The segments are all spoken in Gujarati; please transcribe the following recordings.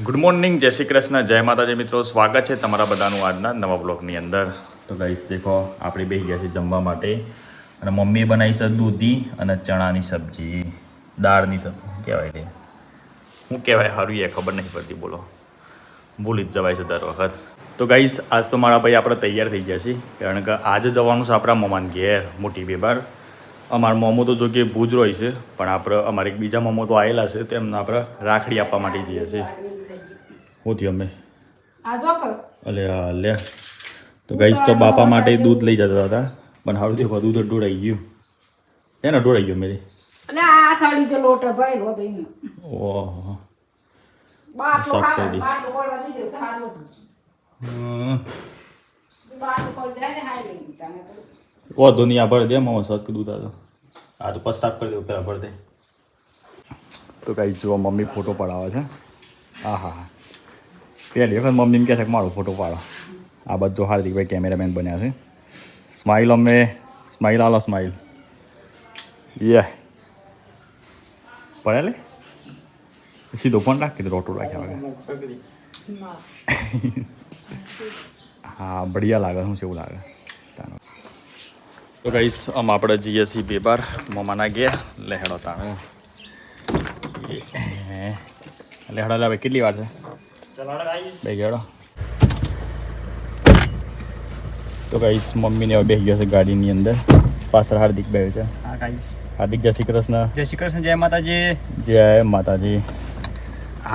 ગુડ મોર્નિંગ, જય શ્રી કૃષ્ણ, જય માતાજી મિત્રો. સ્વાગત છે તમારા બધાનું આજના નવા બ્લોગની અંદર. તો ગાઈસ દેખો, આપણે બેસી ગયા છે જમવા માટે અને મમ્મીએ બનાવી છે દૂધી અને ચણાની સબ્જી, દાળની સબ્જી કહેવાય છે. શું કહેવાય સારું એ ખબર નહીં પડતી, બોલો ભૂલી જ જવાય છે દર વખત. તો ગાઈસ આજ તો મારા ભાઈ આપણે તૈયાર થઈ ગયા છીએ, કારણ કે આજે જવાનું છે આપણા મમ્માને ઘેર મોટી બેબાર. અમારા મોમો તો જો કે ભૂજ હોય છે, પણ આપણે અમારે એક બીજા મોમો તો આવેલા છે, તેમને આપણે રાખડી આપવા માટે જઈએ છીએ. શું થયું અમે અલે લે. તો ગાઈસ તો બાપા માટે દૂધ લઈ જતા હતા, પણ સારું થયું દૂધ ઢોળાઈ ગયું. એને ઢોળાઈ ગયું મેરી. ઓહો સાફ કરી દી. ઓ દુનિયા ભર દે મામા સત દૂધ આ તો પછી સાફ કરી દઉં પેલા ભર દે. તો ગાઈસ જો મમ્મી ફોટો પડાવે છે. હા હા હા, પહેલી વખત મમ્મી કહે છે કે મારો ફોટો પાડો. આ બધો હાર્દિકભાઈ કેમેરામેન બન્યા છે. સ્માઇલ અમે સ્માઇલ આલો સ્માઇલ યે પડે લે સીધો ફોન રાખી દે રોટો રાખ્યા વગર. હા બઢિયા લાગે શું છે એવું લાગે. તો ગાઈસ આપણે જઈએ છીએ બેબાર મમ્માના ઘેર. લેહેડો તાણું લેહેડો લાવે કેટલી વાર છે બે ગેડો. તો ગાઈસ મમ્મીને હવે બેસી ગયા છે ગાડીની અંદર. પાછળ હાર્દિક બેઠો છે. હા ગાઈસ હાર્દિક જય શ્રી કૃષ્ણ. જય શ્રી કૃષ્ણ, જય માતાજી. જય માતાજી.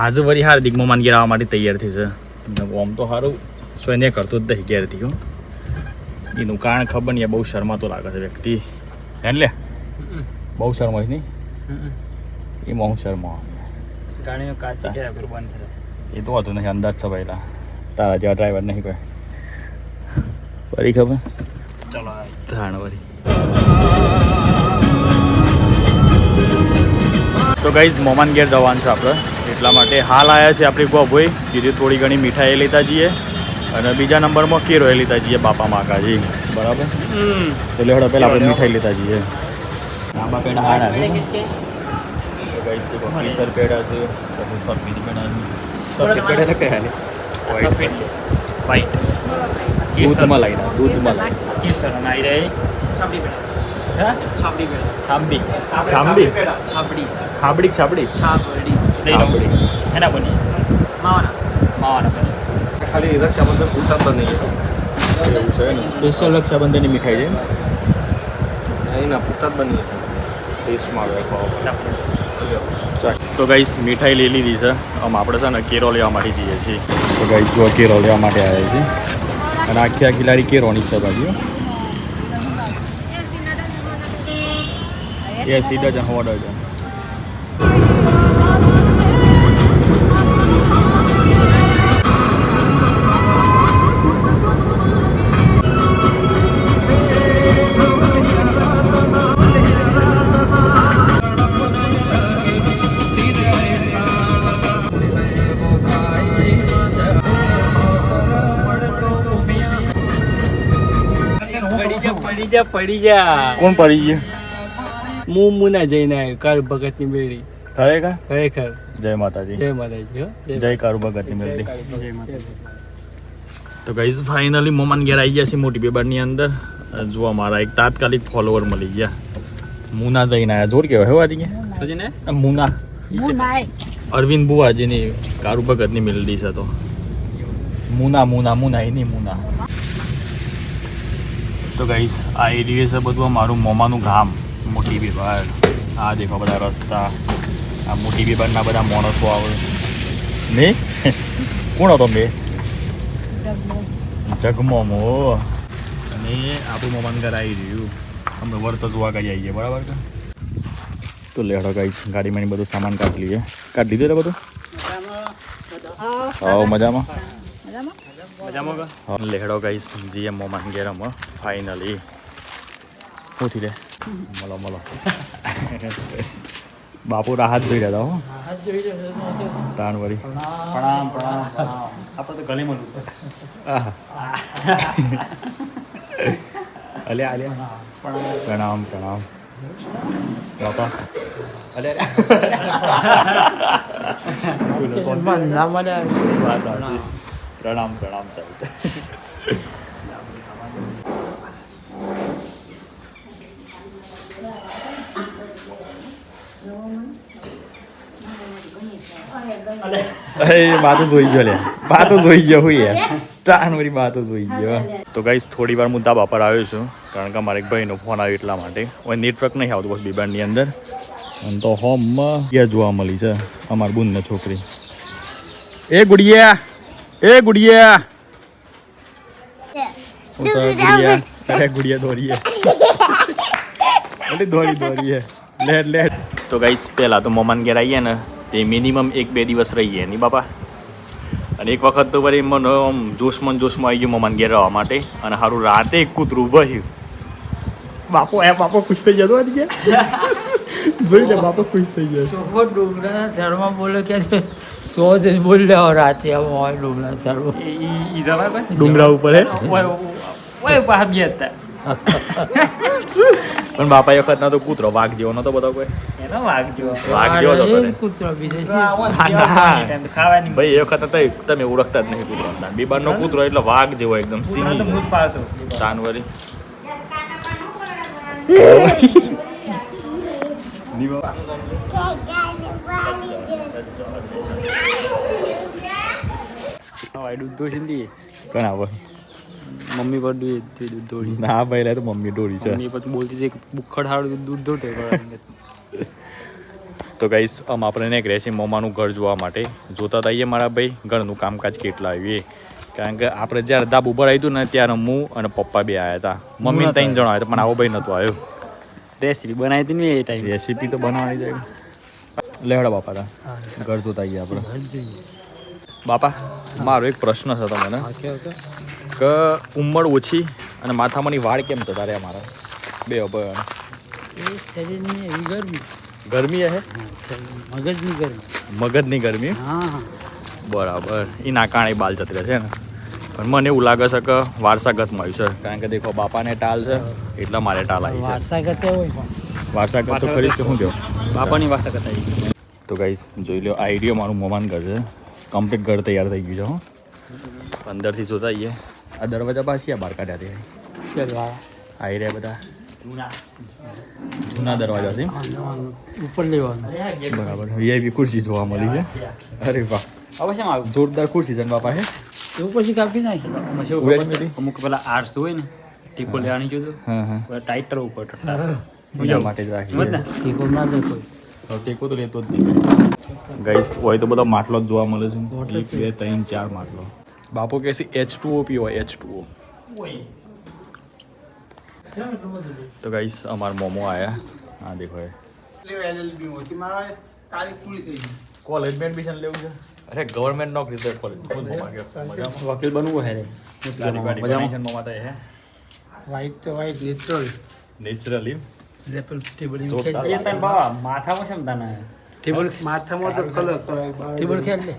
આજે વળી હાર્દિક મમ્માને ઘેર આવવા માટે તૈયાર થયું છે. આમ તો સારું સ્વયં કરતો જ નહીં ઘેરથી હો. એનું કારણ ખબર નહીં, બહુ શરમાતો લાગે છે વ્યક્તિ. એને લે બહુ શરમ હોય નહીં એમાં હું શરમા એ તો હતું નહીં અંદાજ છે પહેલા. તારા જેવા ડ્રાઈવર નહીં કોઈ વળી ખબર. ચલો ધાણ વળી. તો ગાઈસ મોમાન ઘેર જવાનું છે આપણે, એટલા માટે હાલ આવ્યા છે આપણી ગોભોઈ. કીધું થોડી ઘણી મીઠાઈ લેતા જઈએ અને બીજા નંબરમાં કેરો લેતા જઈએ બાપા માકાજી. બરાબર તો લેવડો પહેલાં આપણે મીઠાઈ લેતા જઈએ. આંબા પેડા હાડા ગાઈસ તો કેસર પેડા છે, પછી સફેદ પેડા છે. સફેદ પેડા ને કયા વ્હાઈટ દૂધમાં લાવી દૂધમાં લાવી કેસર અને આવી રહી છાબડી પેડા છાબડી પેડા છાબડી છાબડી છાબડી ખાબડી છાબડી છાબડી છાબડી એના બની માવાના માવાના ખાલી રક્ષાબંધન પૂરતા તો નહીં એવું છે ને. સ્પેશિયલ રક્ષાબંધનની મીઠાઈ છે એના પૂરતા જ બની છે. ટેસ્ટમાં આવે તો ગાઈસ મીઠાઈ લઈ લીધી છે. આમ આપણે છે ને કેરો લેવા માટે જઈએ છીએ. તો ગાઈસ જો કેરો લેવા માટે આવ્યા છીએ અને આખી આખી લારી કેરોની છે બાજુ. એ સીધા જ હોવા ડર. પડી જા કોણ પડી ગયું? હું મુના જઈને આવ્યો કાળ ભગત ની મેળી. ખરેખર ખરેખર જય માતાજી. જય માતાજી. જય કારુ ભગતની મેલડી. તો ગાઈઝ ફાઇનલી મોમાન ઘેર આવી ગયા છે મોટી બેબારની અંદર. જો મારા એક તાત્કાલિક ફોલોવર મળી ગયા. મુના જઈને આવ્યા. જોર કેવાય હો આજે મુના અરવિંદ બુવાજીની કારુ ભગતની મેલડી છે. તો મુના મુના મુના એની મુના. તો ગાઈસ આ એરિયા છે બધું મારું મોમાનું ગામ મોટી બેબાર. આ દેખો બધા રસ્તા, આ મોટી બેબારના બધા માણસો આવે ને. કોણ હતો મેં? જગમોમો. અને આપણું મોમાન ઘર આવી રહ્યું. અમે વર્ત જોવા ગઈ આવીએ બરાબર છે. તો લેડો ગાઈસ ગાડીમાં બધું સામાન કાઢી લઈએ. કાઢી દીધું બધું? હા મજામાં મજામાં. લેડો ગાઈસ જીએ મોમાન ઘેર અમે ફાઇનલી. શું થી રે મળો મળો. બાપુ રાહત જોઈ રહ્યા હો. તાણ વળી પ્રણામ પ્રણામ. આપણે તો ગલી મળું અલ્યા અલ્યા પ્રણામ પ્રણામ. બાપા અરે ના મળે પ્રણામ પ્રણામ સાહેબ. બાતો જોઈ ગયો લે, બાતો જોઈ ગયો હું યાર, તાનવરી બાતો જોઈ ગયો. તો ગાઈસ થોડી વાર હું ધાબા પર આવ્યો છું કારણ કે મારા એક ભાઈનો ફોન આવ્યો એટલા માટે. હવે નેટવર્ક નહીં આવતું બસ બીબારની અંદર. અને તો હોમમાં ક્યાં જોવા મળી છે અમારી બુનને છોકરી. એ ગુડિયા, એ ગુડિયા, ગુડિયા, અરે ગુડિયા દોરીએ, દોરી દોરીએ, લેટ લેટ. તો ગાઈસ પહેલા તો મોમાન ઘેર આવીએ ને તે મિનિમમ 1-2 દિવસ રહીએ નહીં બાપા. અને એક વખત તો વળી મને આમ જોશમાં આવી ગયું મમાન ઘેર રહેવા માટે. અને સારું રાતે એક કૂતરું બહ્યું. બાપો ખુશ થઈ જતો જોઈ લે, બાપો ખુશ થઈ જાય. ડુંગરાના ઝાડમાં બોલે કે તો જ બોલ રહ્યો રાતે હોય ડુંગરા ઝાડમાં ડુંગરા ઉપર હે પણ બાપા એ વખત ના તો કૂતરો વાઘ જેવો નતો બધો કોઈ. વાઘ જેવો તો કૂતરો બીજે ભાઈ એ વખત તો તમે ઓળખતા જ નહીં કૂતરો. બીબાર નો કૂતરો એટલે વાઘ જેવો એકદમ સિંહ તાનવરી. ઘણા મમ્મી પર દૂધ દોડી ના ભાઈ લે તો મમ્મી દોડી છે. મમ્મી પછી બોલતી હતી કે બુખડ હાડું દૂધ દોડે. તો ગાઈસ આપણે ને એક રહેશે મોમાનું ઘર જોવા માટે જોતા હતા મારા ભાઈ ઘરનું કામકાજ કેટલા આવ્યું એ. કારણ કે આપણે જ્યારે ધાબુ ઉપર આવ્યું ને ત્યારે હું અને પપ્પા બે આવ્યા હતા. મમ્મી 3 જણ આવ્યા હતા પણ આવો ભાઈ નહોતો આવ્યો. રેસીપી બનાવી હતી ને એ ટાઈમ. રેસીપી તો બનાવવાની જાય. લેવડા બાપા તા ઘર જોતા આવીએ આપણે. બાપા મારો એક પ્રશ્ન છે તમને કે ઉંમર ઓછી અને માથામાંની વાળ કેમ જતા રહ્યા મારા બે શરીરની એવી ગરમી ગરમી હે મગજની ગરમી હા બરાબર એના કારણે બાલ જતી રહે છે ને. પણ મને એવું લાગે છે કે વારસાગતમાં આવ્યું છે કારણ કે દેખો બાપાને ટાલ છે એટલા મારે ટાલ આવી છે. વારસાગત તો ખરી જ શું કહો બાપાની વારસાગત આવી. તો ગાઈસ જોઈ લો આ આઈડિયો મારું મમાન ઘર છે. કમ્પ્લીટ ઘર તૈયાર થઈ ગયું છે. હું અંદરથી જોતા આવીએ. આ દરવાજા પાછી આ બહાર કાઢ્યા આવી રહ્યા બધા જૂના દરવાજા છે ઉપર લેવાનું બરાબર. વીઆઈપી ખુરશી જોવા મળી છે. અરે વાહ જોરદાર ખુરશી છે બાપા હે. એવું પછી કાપી નાખી અમુક પેલા આર્ટ્સ હોય ને ટીકો લેવાની જોતું. હા ટાઈટર ઉપર પૂજા માટે જ રાખી ટીકો ના દે કોઈ ટેકો તો લેતો જ નહીં. ગાઈસ હોય તો બધા માટલો જ જોવા મળે છે. 1 2 3 4 માટલો. બાપો કહે છે H2O પીવો H2O. તો ગાઈસ અમારા મોમો આયા. હા દેખો કોલેજ એડમિશન લેવું છે. અરે ગવર્મેન્ટ નોકરી તો કોલેજ વકીલ બનવું હે વાઈટ તો વાઈટ નેચરલ નેચરલી માથામાં ક્ષમતા ના ટેબલ માથામાં તો કલર ટેબલ ખેલ લે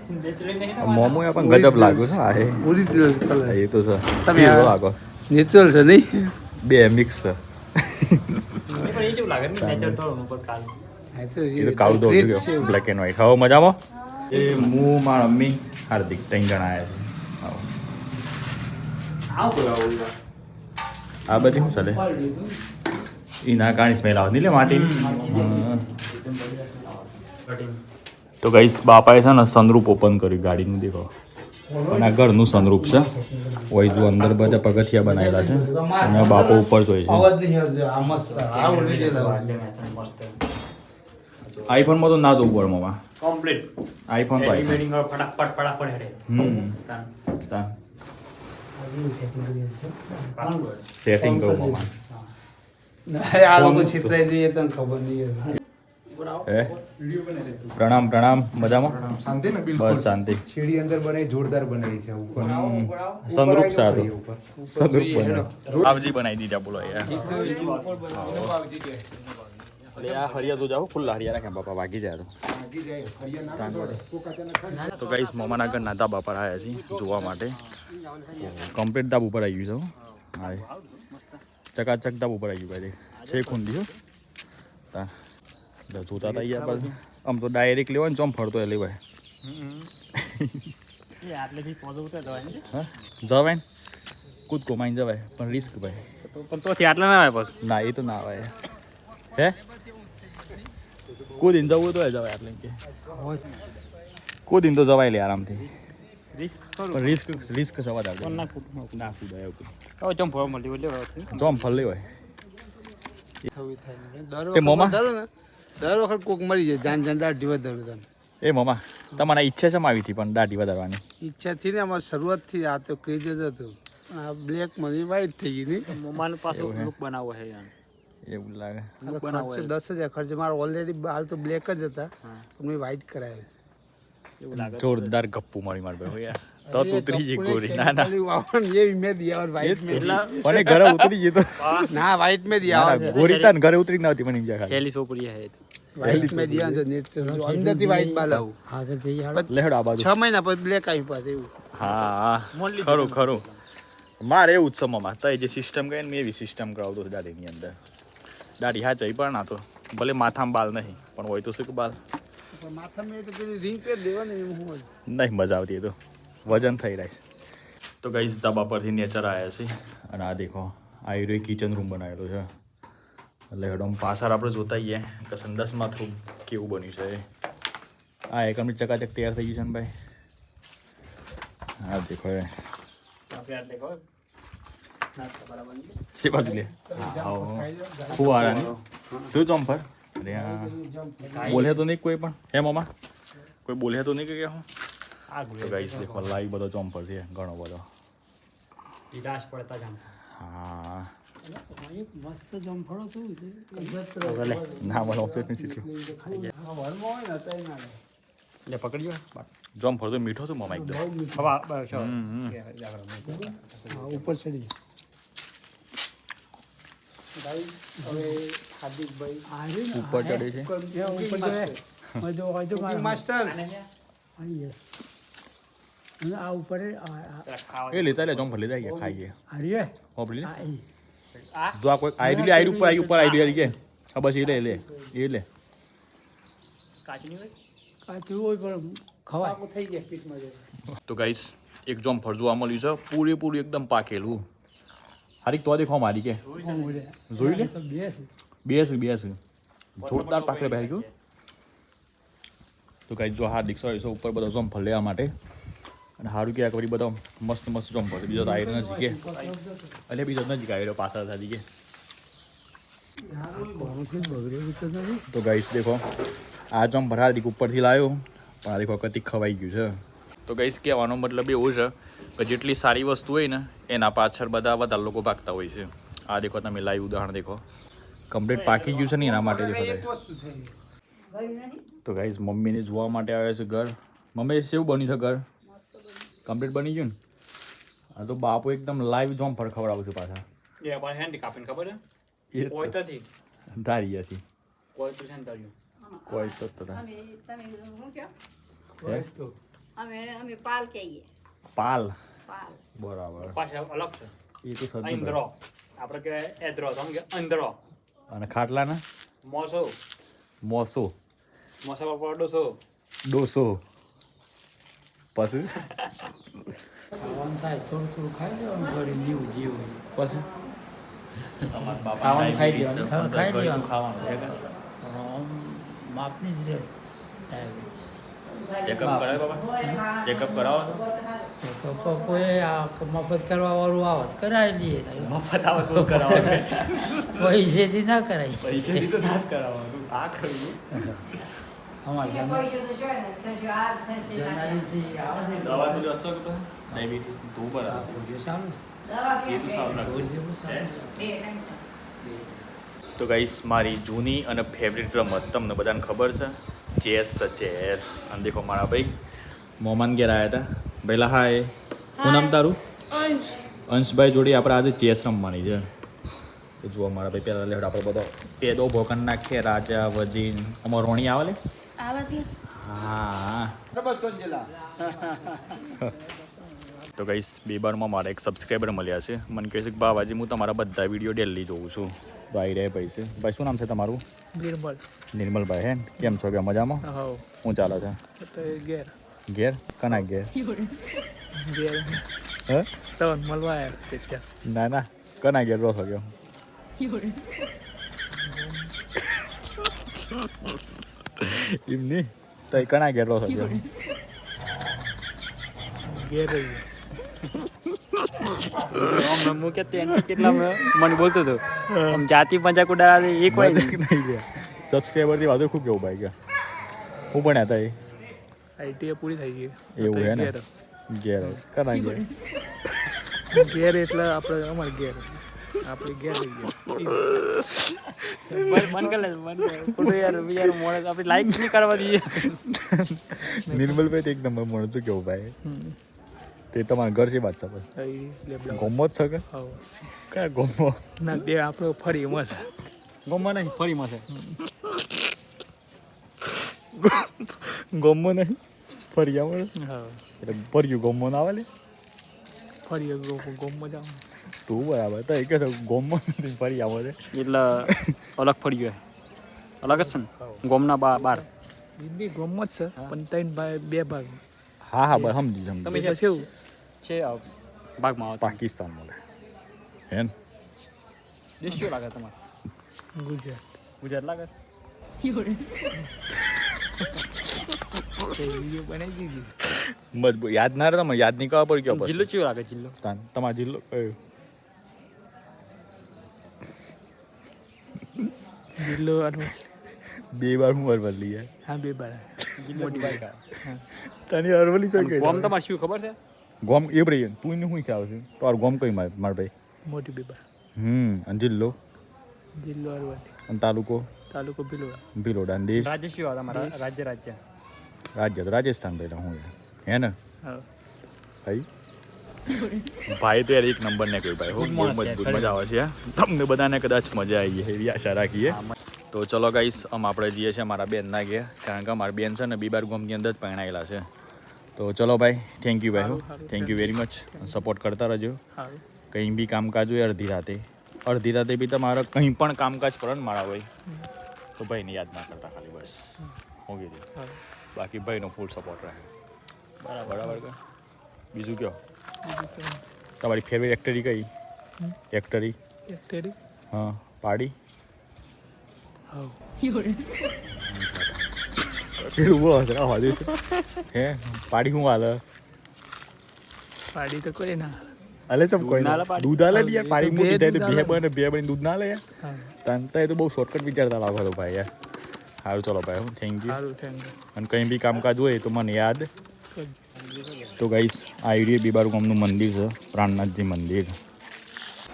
મોમો પણ ગજબ લાગ્યું છે. આ હે ઓરિજિનલ કલર એ તો છે તમે લાગો નેચરલ છે નહીં બે મિક્સ છે. પણ એ જેવું લાગે ને નેચર થોડું ઉપર કાલ એ તો કાળું દોડ ગયો બ્લેક એન્ડ વ્હાઈટ. હવે મજામાં એ હું મારા મમ્મી હાર્દિક 3 જણા આવ્યા છે. આ બધી શું ચાલે એના કારણે સ્મેલ આવતી લે માટીની. તો ગાઈસ બાપાએ છે ને સનરૂપ ઓપન કર્યું ગાડીનું દેખો. અને આ ઘરનું સનરૂપ છે. હોય જો અંદર બધા પગથિયા બનાવેલા છે અને બાપો ઉપર જોઈ છે. આઈફોનમાં તો ના જોવું પડે મામા. કમ્પ્લીટ આઈફોન તો એડિટિંગ ફટાફટ હેડે સેટિંગ કરું મામા. આ લોકો છિતરાઈ જઈએ તને ખબર નહીં. પ્રણામ પ્રણામ મજામાં શાંતિ ને બસ શાંતિ. સીડી અંદર બનાવી જોરદાર બનાવી છે ઉપર સનરૂપ છે આ તો. ઉપર સનરૂપ આવજી બનાવી દીધા બોલો યાર. આ હરિયા તો જાઓ ખુલ્લા હરિયા રાખે બાપા વાગી જાય તો ગાઈસ મામાના ઘરના ધાબા પર આવ્યા છીએ જોવા માટે. કમ્પ્લીટ ધાબા ઉપર આવી ગયું છે. હા ચકાચક ધાબા ઉપર આવી ગયું ભાઈ છે ખૂંદી જોતા હતા અહીંયા આમ તો ડાયરેક્ટ લેવાય ને ચોમ ફરતો એ લેવાય જવાય ને કૂદકો માઈને જવાય પણ રિસ્ક ભાઈ પણ તોથી આટલા ના આવે પાછું. ના એ તો ના આવે હે કૂદીને જવું તો જવાય એટલે કે કૂદીને તો જવાય લે આરામથી પણ રિસ્ક સવાદ આવે ના કૂદાય એવું જોમ ફળ લેવાય તે મોમાં દર વખત કોક મરી જાય જાન જાન દાઢી વધારું એ મમા તમારા ઈચ્છા છે આવી હતી પણ દાઢી વધારવાની ઈચ્છાથી ને અમારે શરૂઆતથી આ તો ક્રેઝ જ હતું પણ આ બ્લેક મની વ્હાઈટ થઈ ગઈ ની મમ્માનું પાછું લુક બનાવવો છે એવું લાગે ખર્ચો 10,000 ખર્ચ મારો ઓલરેડી હાલ તો બ્લેક જ હતા પણ મેં વ્હાઈટ કરાવ્યો જોરદાર ગપ્પુ મારી માર ભાઈ યાર તો ઉતરી ગઈ ગોરી ના ના ये मैं दिया और वाइट में મને ઘરે ઉતરી ગઈ તો ना वाइट में दिया और ગોરી તાન ઘરે ઉતરી ના હતી મને ઇન્જા ખાલી પહેલી સોપરી છે वाइट में दिया जो नीचे अंदर थी वाइट बाला આગળથી લેહડ આ બાજુ 6 મહિના પછી બ્લેક આવી પાસે એવું હા ખરું ખરું મારે એવું જ સમયમાં તો જે સિસ્ટમ કહે ને મેં એવી સિસ્ટમ કરાવતો હતો દાઢીની અંદર દાઢી હા જઈ પણ ના તો ભલે માથામાં બાલ નહીં પણ હોય તો શું કે બાલ પણ માથા મેં તો પેલી રિંગ પેર દેવાની એમ હું નહીં મજા આવતી એ તો વજન થઈ રહ્યા છે તો ગાઈસ ધાબા પરથી નેચર આવ્યા છે અને આ દેખો આ એરિયો કિચન રૂમ બનાવેલો છે એટલે હેડોમ પાછળ આપણે જોતા જઈએ કે સંડાસ બાથરૂમ કેવું બન્યું છે આ એક અમને ચકાચક તૈયાર થઈ ગયું છે ને ભાઈ હા દેખો એ સે બાજુ લે ફુવારાની શું ચોમ્ફર અરે હા બોલે તો નહીં કોઈ પણ હે મામા કોઈ બોલે તો નહીં કે હું તો ગાઈસ દેખો લાઈવ બધો ચોમ્ફર છે ઘણો બધો હા મસ્ત જમફળો કેવું છે ના મને ઓપ્શન નથી એટલે પકડજો ચોમ્ફર તો મીઠો છે મામા એકદમ ઉપર ચડી ભાઈ હવે હાર્દિકભાઈ ઉપર ચડે છે માસ્ટર આ ઉપર એ લેતા લે ચોમ્ફર લેતા ગયા ખાઈએ હરીએ હોપલી જો આ કોઈ આયરી ઉપર આયરી કે આ બસ એ લે એ લે કાચું હોય પણ ખવાય થઈ જાય પીસમાં તો ગાઈસ એક ચોમ્ફર જોવા મળ્યું છે પૂરેપૂરું એકદમ પાકેલું હારી તો દેખો મારી કે જોઈ લે બેસ જોરદાર પાકલે ભાઈ ગયું તો ગાઈસ જો હાર્દિક સર ઉપર બધો ચોમ્ફર લેવા માટે અને સારું કે વળી બધો મસ્ત ચોમ્ફર બીજો તો આયરો નજીક કે એટલે બીજો નજીક આયરો પાછળ થતી કે તો ગાઈસ દેખો આ ચોમ્ફર હાર્દિક ઉપરથી લાવ્યો પણ આ દેખો કતી ખવાઈ ગયું છે તો ગાઈસ કહેવાનો મતલબ એવું છે કે જેટલી સારી વસ્તુ હોય ને એના પાછળ બધા લોકો ભાગતા હોય છે આ દેખો તમે લાઈવ ઉદાહરણ દેખો કમ્પ્લીટ પાકી ગયું છે ને એના માટે દેખો તો ગાઈસ મમ્મીને જોવા માટે આવ્યા છે ઘર મમ્મી કેવું બન્યું છે ઘર કમ્પ્લીટ બની ગયું ને આ તો બાપુ એકદમ લાઈવ ચોમ્ફર ખવડાવું છું પાછા એ પણ હેન્ડી કાપીને ખબર એ કોઈ તો થી ધારી હતી કોઈ તો છે ને તાર્યું કોઈ તો અમે પાલ કહીએ પાલ પાલ બરાબર પાછા અલગ છે એ તો સદ અંદરો આપણે કે એદરો તમે કે અંદરો અને ખાટલાના મોસો મોસો મોસા પર ડોસો ડોસો પછી ખાવાનું થાય થોડું ખાઈ લેવાનું ઘરે લીવું જેવું પછી ખાવાનું ખાઈ લેવાનું ખાઈ લેવાનું ખાવાનું માપની જ રહે ચેકઅપ કરાવે બાબા ચેકઅપ કરાવો કોઈ આ મફત કરવા વાળું આવત કરાવી લઈએ મફત આવે તો કરાવો પૈસેથી ના કરાય પૈસાથી તો ના જ કરાવવાનું આ ખરું અમારે પૈસો તો શું ને થશે આ થશે જનારીથી આવે છે દવા તો અચ્છા કે ડાયાબિટીસ તો બરાબર ગોળીઓ સારું દવા એ તો સારું લાગે ગોળીઓ સારું બે ટાઈમ તો ગાઈસ મારી જૂની અને ફેવરિટ રમત તમને બધાને ખબર છે ચેસ અને દેખો મારા ભાઈ મોમાન ઘેર આવ્યા હતા પહેલાં હાય શું નામ તારું અંશભાઈ જોડે આપણે આજે ચેસ રમવાની છે તો જુઓ મારા ભાઈ પહેલાં લેવડ આપણે બધો પેદો ભોકન નાખીએ રાજા વજીન અમાર રોણી આવે લે હા તો ગાઈસ બેબારમાં મારા એક સબસ્ક્રાઈબર મળ્યા છે મને કહે છે કે બાબાજી હું તમારા બધા વિડીયો ડેલી જોઉં છું તો આવી રહ્યા ભાઈ છે ભાઈ શું નામ છે તમારું નિર્મલ નિર્મલભાઈ હે કેમ છો કે મજામાં હા શું ચાલે છે તો ઘેર ઘેર કના ઘેર ઘેર હ તો મળવા આવ્યા ના ના કના ઘેર રહો છો કેમ એમ નહીં તો કના ઘેર રહો છો કેમ ઘેર હું કે કેટલા મને બોલતો હતો આમ જાતિ મજાક ઉડાડે એક વાર નહીં ગયા સબસ્ક્રાઈબરથી વાતો ખૂબ કેવું ભાઈ કે હું પણ હતા એ આઈટીએ પૂરી થઈ ગઈ એવું હે ને ઘેર કના ઘેર ઘેર એટલે આપણે અમારે ઘેર આપણે ઘેર રહી ગયા મન કર લે મન ફોટો યાર મોડે આપણે લાઈક નહીં કરવા દઈએ નિર્મલભાઈ તો એક નંબર મળે શું કેવું ભાઈ તે તમારા ઘર છે વાત છે ગોમો જ છે કે કયા ગોમો ના બે આપણે ફરી મળે ગમવા નહીં ફરી મળશે ગોમો નહીં ફરિયા મળે હા એટલે ફર્યું ગોમો ના આવે લે ફરી ગોમમાં જાવ તું બરાબર તો એક ગોમો નથી ફરી આવે છે એટલે અલગ ફરી ગયો અલગ જ છે ને ગોમના બાર બી ગોમમાં જ છે પણ ત્રણ ભાઈ બે ભાગ હા હા બસ સમજી સમજી તમે પછી એવું છે ભાગમાં આવતા પાકિસ્તાન મળે હે ને દેશ કયો લાગે તમારે ગુજરાત ગુજરાત લાગે વિડીયો બનાવી દીધી મજબૂત યાદ ના રહે તમે યાદ નહીં કરવા પડી ગયો જિલ્લો કયો લાગે જિલ્લો તમારો જિલ્લો કયો જિલ્લો અરવલ્લી. બે વાર હું અરવલ્લી યાર હા બે બાર મોટી બાઈક તને અરવલ્લી ચોઈ ગઈ ગોમ તમારે શું ખબર છે ગોમ એ બ્રેન તું એને શું ખ્યાલ છે તારું ગોમ કઈ માર ભાઈ મોટી બે બાર અને જિલ્લો જિલ્લો અરવલ્લી અને તાલુકો તાલુકો ભિલોડા ભિલોડા અને દેશ રાજ્ય શું તમારા રાજ્ય રાજ્ય તો રાજસ્થાન પહેલા હું હે ને હા ભાઈ ભાઈ તો યાર એક નંબર ને કહ્યું ભાઈ બહુ મજબૂત મજા આવે છે તમને બધાને કદાચ મજા આવી છે એવી આશા રાખીએ તો ચલો ગાઈસ આપણે જઈએ છીએ મારા બેનના ઘેર કારણ કે મારી બેન છે ને બીબાર ગામની અંદર જ પરણાયેલા છે તો ચલો ભાઈ થેન્ક યુ ભાઈ thank you very much support કરતા રહેજો સારું કંઈ બી કામકાજ હોય અડધી રાતે બી તમારે કંઈ પણ કામકાજ પર મારા હોય તો ભાઈને યાદ ના કરતા ખાલી બસ હું કીધું બાકી ભાઈનો ફૂલ સપોર્ટ રહે બરાબર કે બીજું કયો તમારી ફેવરેટ એક્ટરી કઈ એક્ટરી એક્ટરી હા પાડી હા પેલું બહુ હસરા હોદે છે હે પાડી શું હાલે પાડી તો કોઈ ના અલે ચમ કોઈ દૂધ ના લે પાડી. દૂધ આલે યાર હા, પાડી બે મોટી થાય તો દૂધ આલે. બે બની દૂધ ના લે યાર હા તને તો એ તો બહુ શોર્ટકટ વિચારતા લાગો તો ભાઈ યાર સારું ચલો ભાઈ હું થેન્ક યુ સારું થેન્ક અને કંઈ બી કામકાજ હોય તો મને યાદ યુ તો ગાઈસ આ એરિયા બીબારું ગામનું મંદિર છે પ્રાણનાથજી મંદિર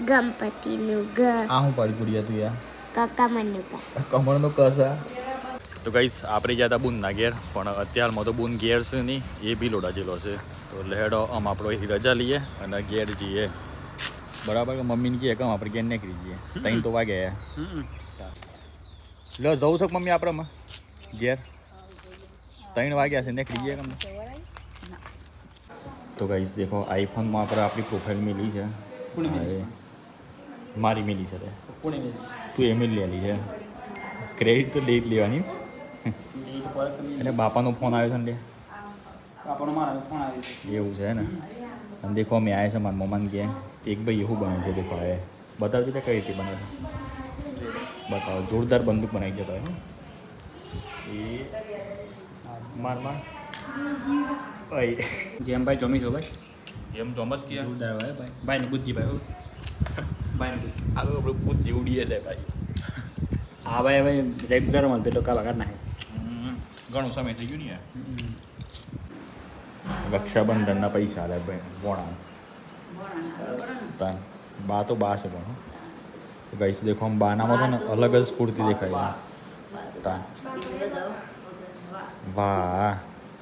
ગણપતિનું ઘર આ હું પાડી પુડિયા તું યાર કાકામાનું ઘર કમળનો કસા તો ગાઈસ આપણે ગયા હતા બુનના ઘેર પણ અત્યારમાં તો બુન ઘેર છે નહીં એ બી લોડા જેલો છે તો લેડો આપણો અહીંથી રજા લઈએ અને ઘેર જઈએ બરાબર કે મમ્મીને કહે કે આપણે ઘેર નીકળી જઈએ ત્રણ તો વાગે લો જવું છે મમ્મી આપણે ઘેર 3 વાગ્યા છે નીકળી જઈએ કમ તો ગાઈસ દેખો આઈફોનમાં આપણે આપણી પ્રોફાઇલ મિલી છે મારી મિલી છે તું એમ જ લેલી છે ક્રેડિટ તો લઈ જ લેવાની અને બાપાનો ફોન આવ્યો છે ને લે એવું છે ને અને દેખો અમે આવ્યા છે મારા મમ્માને કે એક ભાઈ એવું બને છે દેખો આવે બતાવજો કે કઈ રીતે બને છે બતાવો જોરદાર બંદૂક બનાવી છે તો એ મારમાં જેમ ભાઈ જમી છો ભાઈ એમ જોમ જ કે જોરદાર ભાઈ ભાઈની બુદ્ધિ ભાઈ ભાઈની બુદ્ધિ આગળ આપણે બુદ્ધિ ઉડીએ છે ભાઈ હા ભાઈ હવે રેગ્યુલર મળતે તો કા વગર નાખે ઘણો સમય થઈ ગયો ને યાર રક્ષાબંધનના પૈસા લે ભાઈ વોણા બા તો બા છે પણ ગઈસ દેખો આમ બાનામાં તો ને અલગ જ સ્ફૂર્તિ દેખાય તા વાહ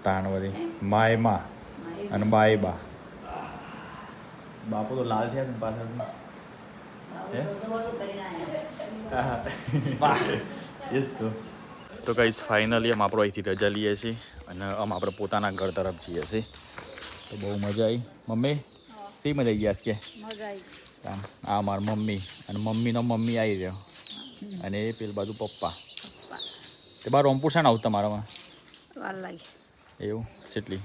તાણ વળી માય માં અને બાય બા બાપો તો લાલ થયા છે ને પાછળ તો ગાઈસ ફાઇનલી આમ આપણો અહીંથી રજા લઈએ છીએ અને આમ આપણે પોતાના ઘર તરફ જઈએ છીએ તો બહુ મજા આવી મમ્મી શી મજા આવી ગયા કે મજા આવી આ મારી મમ્મી અને મમ્મીનો મમ્મી આવી રહ્યો અને એ પેલી બાજુ પપ્પા તે બાર રોમપુર છે ને આવું તમારામાં વાર લાગી એવું કેટલી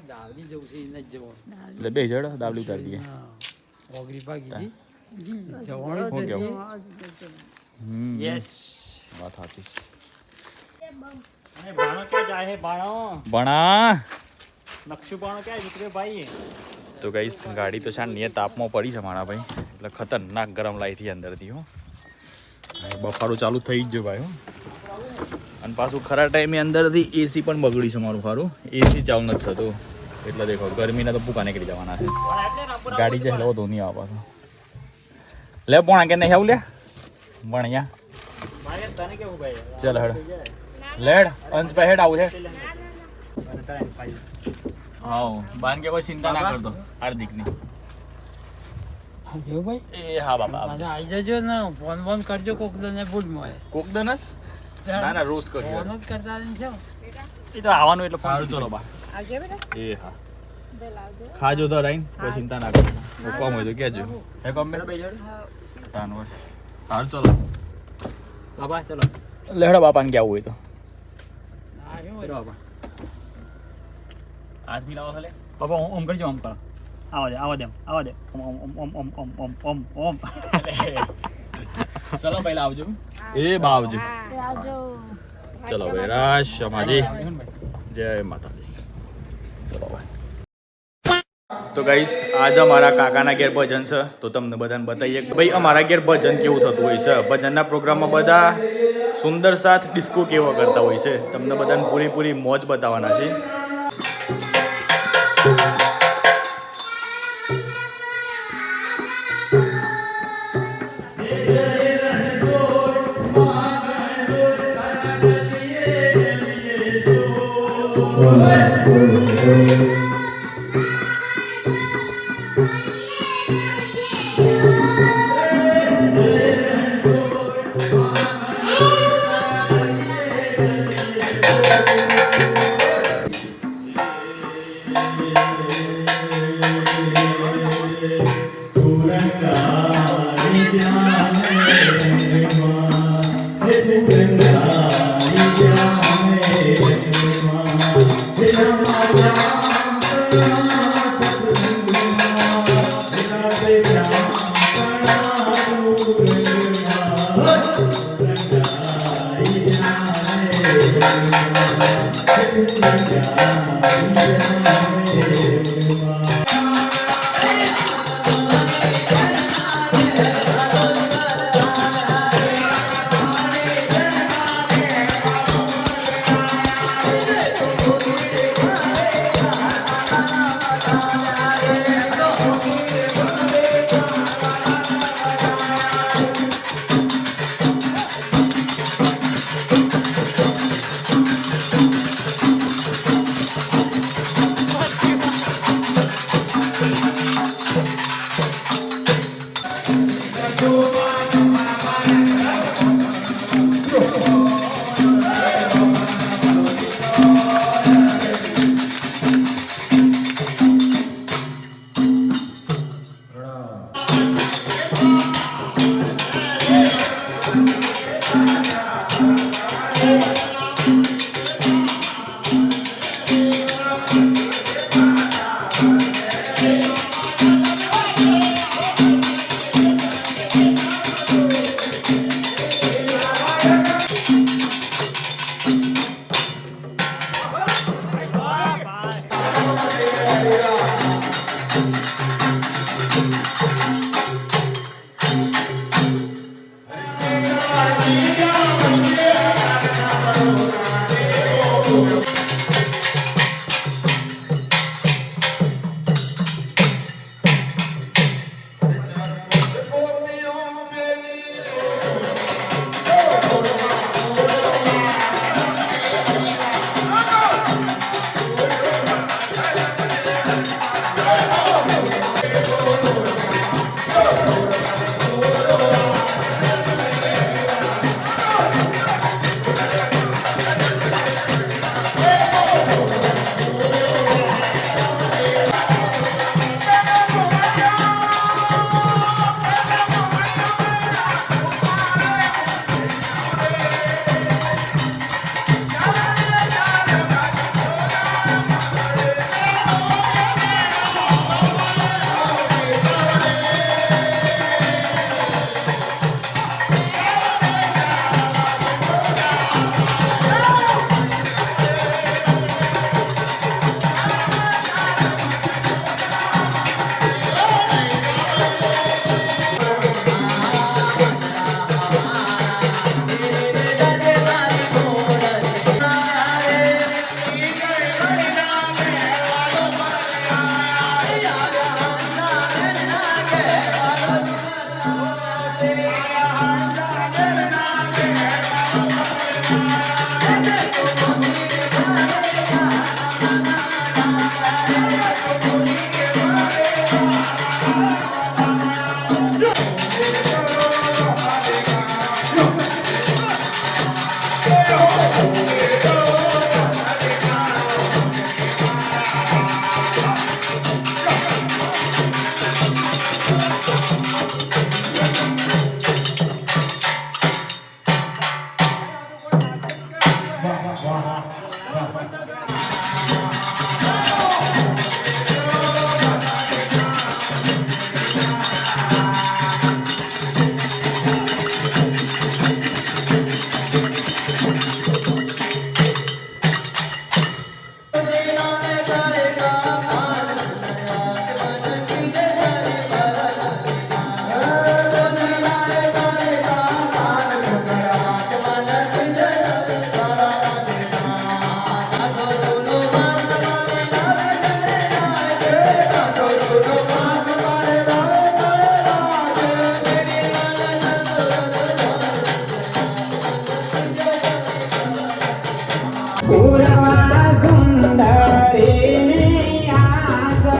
દાવડી જવું છે એને જ જવું. એટલે બે જડ દાબલી ઉતારી દઈએ. ઓગળી ભાગી શું જવાનું જ કેવું? નથી. યસ વાત સાચી છે. અને ભાણો ક્યાં જાય છે ભાણો ભણા નકશુ ભાણો ક્યાં નીકળે ભાઈ તો ગાઈસ ગાડી તો શાંત નહીં તાપમાં પડી છે મારા ભાઈ એટલે ખતરનાક ગરમ લાઈથી અંદરથી હો બફારો ચાલુ થઈ જ ગયો ભાઈ હો અને પાછું ખરા ટાઈમે અંદરથી એસી પણ બગડી છે મારું સારું એસી ચાલુ નથી થતું એટલે દેખો ગરમીના તો ભૂકા નીકળી જવાના છે ગાડી જે હેલો ધોની આવે પાછો લે પોણા કે નહીં આવું લે ભણ્યા ભાઈ તને કેવું ભાઈ ચાલ હેડ લેડ અંશ ભાઈ હેડ આવું છે હા બાન કે કોઈ ચિંતા ના કરતો હાર્દિકની જો ભાઈ એ હા બાપા મને આવી જજો ને ફોન ફોન કરજો કોક ને ભૂલ મળે કોક દન ના ના રોજ કરજો ફોન જ કરતા નહીં છે એ તો આવવાનું એટલે સારું ચલો બા એ હા ખાજો તો રાઈન કોઈ ચિંતા ના કરતો મૂકવા હોય તો કહેજો હે કમ તાનવર સારું ચલો બાબા ચલો લેહડો બાપાને ક્યાં હોય તો હા શું હોય? બાબા હાથ મિલાવો ખાલે બાબા ઓમ કરજો ઓમ કરો આવા દે ઓમ ઓમ ઓમ ઓમ ઓમ ઓમ ઓમ ઓમ ચલો પહેલા આવજો એ બા આવજો ચલો ભાઈ રાશ સમાજી જય માતાજી ચલો ભાઈ તો ગાઈસ આજ અમારા કાકાના ઘેર ભજન છે તો તમને બધાને બતાવીએ કે ભાઈ અમારા ઘેર ભજન કેવું થતું હોય છે ભજનના પ્રોગ્રામમાં બધા સુંદર સાથ ડિસ્કો કેવો કરતા હોય છે તમને બધાને પૂરી મોજ બતાવવાના છે